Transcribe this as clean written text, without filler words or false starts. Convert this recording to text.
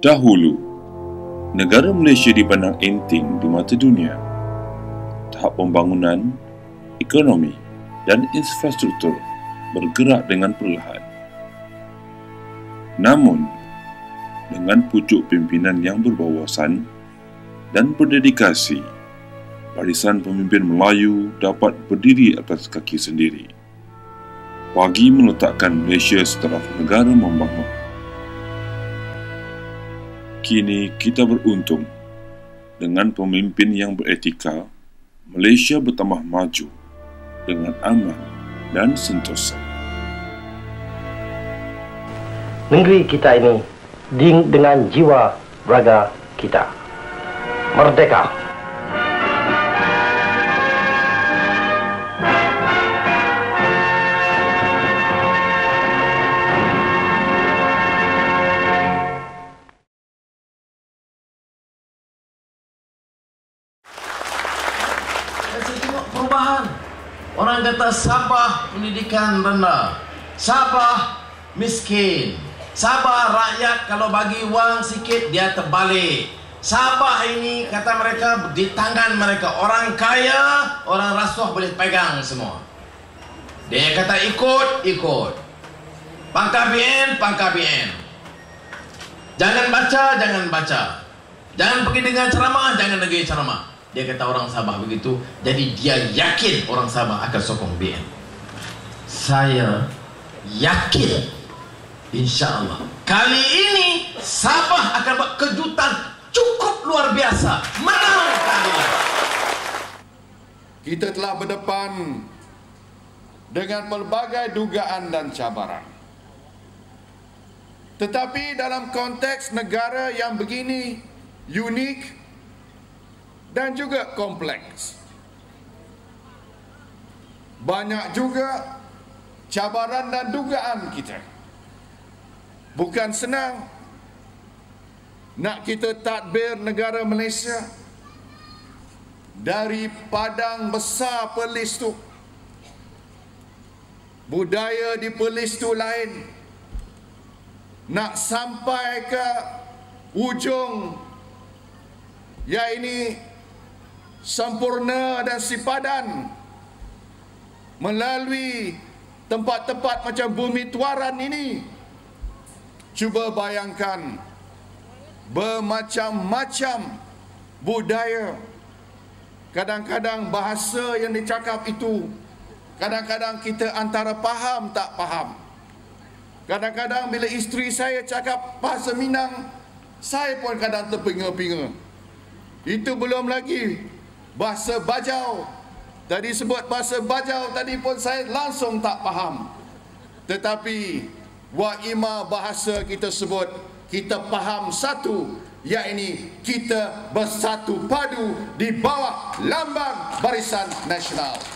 Dahulu, negara Malaysia dipandang enteng di mata dunia. Tahap pembangunan, ekonomi dan infrastruktur bergerak dengan perlahan. Namun, dengan pucuk pimpinan yang berwawasan dan berdedikasi, barisan pemimpin Melayu dapat berdiri atas kaki sendiri bagi meletakkan Malaysia setaraf negara membangun. Kini kita beruntung dengan pemimpin yang beretika, Malaysia bertambah maju dengan aman dan sentosa. Negeri kita ini dengan jiwa raga kita merdeka. Perubahan. Orang kata Sabah pendidikan rendah, Sabah miskin, Sabah rakyat kalau bagi wang sikit dia terbalik. Sabah ini kata mereka di tangan mereka, orang kaya, orang rasuah boleh pegang semua. Dia kata ikut. Pangkah BN. Jangan baca. Jangan pergi dengan ceramah, jangan negeri ceramah. Dia kata orang Sabah begitu, jadi dia yakin orang Sabah akan sokong BN. Saya yakin, insya-Allah kali ini Sabah akan buat kejutan cukup luar biasa, menang keadilan. Kita telah berdepan dengan pelbagai dugaan dan cabaran. Tetapi dalam konteks negara yang begini unik dan juga kompleks, banyak juga cabaran dan dugaan kita. Bukan senang nak kita tadbir negara Malaysia dari padang besar Perlis tu. Budaya di Perlis tu lain. Nak sampai ke ujung ya ini Sempurna dan Sipadan melalui tempat-tempat macam Bumi Tuaran ini. Cuba bayangkan bermacam-macam budaya. Kadang-kadang bahasa yang dicakap itu, kadang-kadang kita antara faham tak faham. Kadang-kadang bila isteri saya cakap bahasa Minang, saya pun kadang terpinga-pinga. Itu belum lagi bahasa Bajau. Tadi sebut bahasa Bajau, tadi pun saya langsung tak faham. Tetapi waima bahasa kita sebut, kita faham satu, yakni kita bersatu padu di bawah lambang Barisan Nasional.